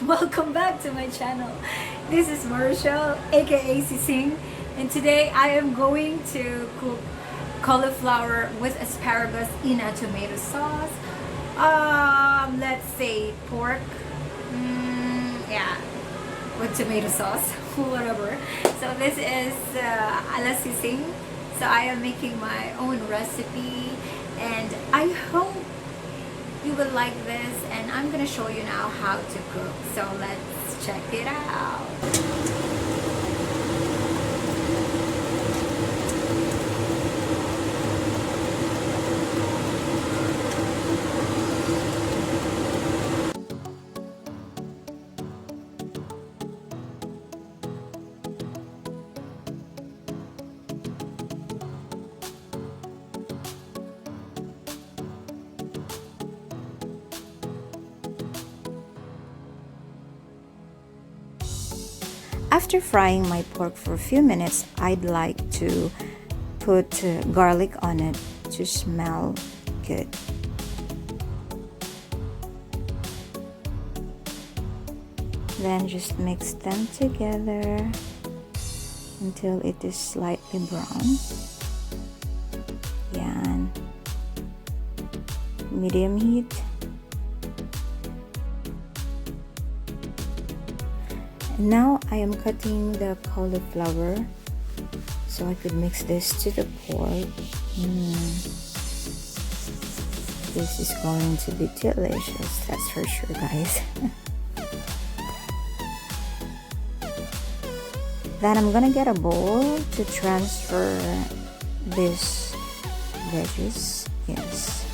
Welcome back to my channel. This is Marshall, aka Sising, and today I am going to cook cauliflower with asparagus in a tomato sauce. Let's say pork. Yeah, with tomato sauce, whatever. So this is ala Sising. So I am making my own recipe, and I hope you will like this, and I'm gonna show you now how to cook. So let's check it out. After frying my pork for a few minutes, I'd like to put garlic on it to smell good. Then just mix them together until it is slightly brown. Yan. Medium heat. Now I am cutting the cauliflower so I could mix this to the pork. This is going to be delicious, that's for sure, guys. Then I'm gonna get a bowl to transfer this veggies. Yes.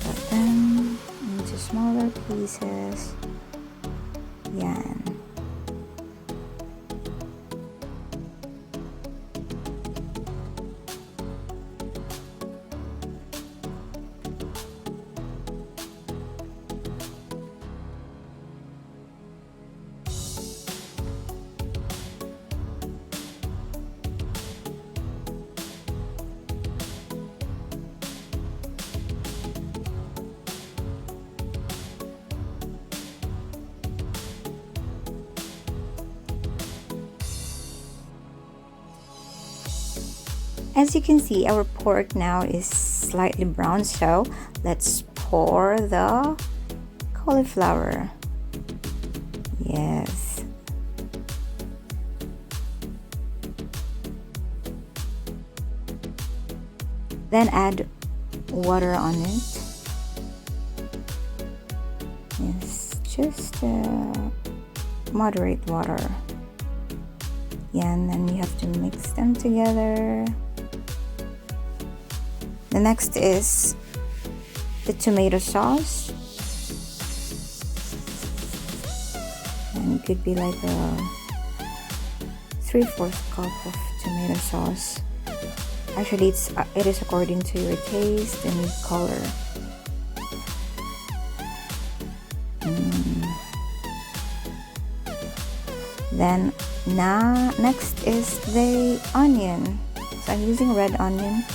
Cut them into smaller pieces. Yan. As you can see, our pork now is slightly brown, so let's pour the cauliflower. Yes. Then add water on it. Yes, just moderate water. Yeah, and then we have to mix them together. The next is the tomato sauce, and it could be like a 3/4 cup of tomato sauce. Actually, it is according to your taste and color. Then next is the onion. So I'm using red onion.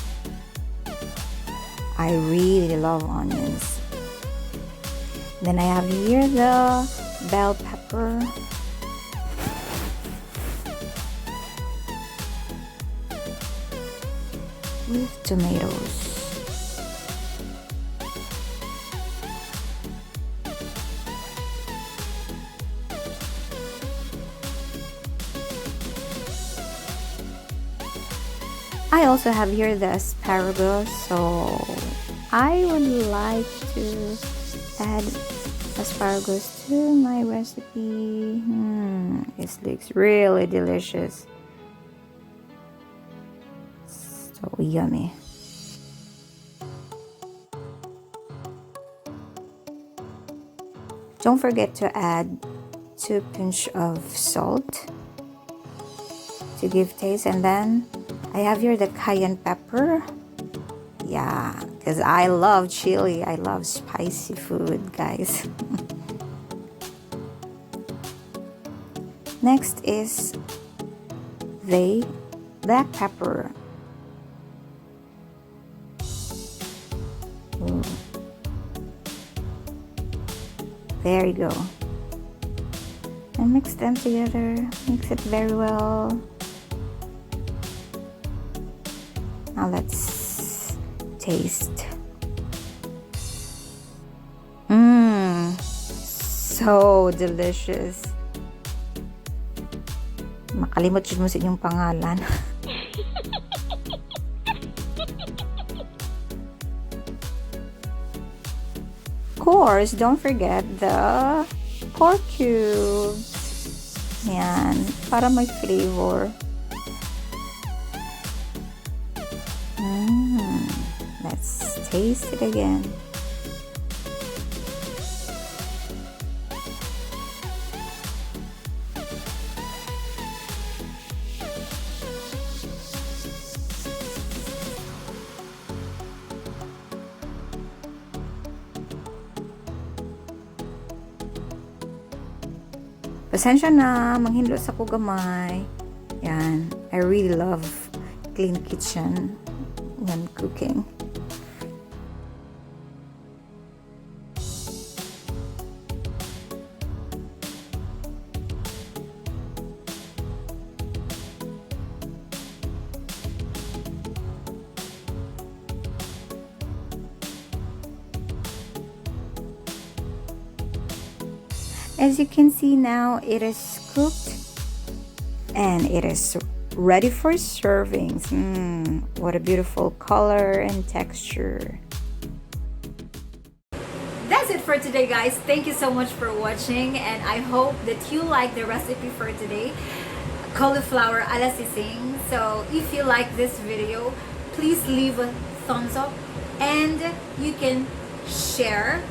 I really love onions. Then I have here the bell pepper. With tomatoes. I also have here the asparagus, so I would like to add asparagus to my recipe. This looks really delicious. So yummy. Don't forget to add 2 pinch of salt to give taste, and then I have here the cayenne pepper. Yeah, because I love chili. I love spicy food, guys. Next is the black pepper. Ooh. There you go. And mix them together. Mix it very well. Now let's taste. So delicious. Makalimot mo sa inyong pangalan. Of course, don't forget the pork cubes. Yan, para may flavor. Let's taste it again. Pasensya na, manghindot sa ko gamay. Yan, I really love clean kitchen when cooking. As you can see now, it is cooked and it is ready for servings. What a beautiful color and texture. That's it for today, guys. Thank you so much for watching, and I hope that you like the recipe for today, cauliflower a la sisig. So if you like this video, please leave a thumbs up, and you can share,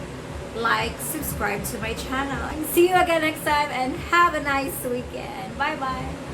like, subscribe to my channel. See you again next time, and have a nice weekend. Bye bye.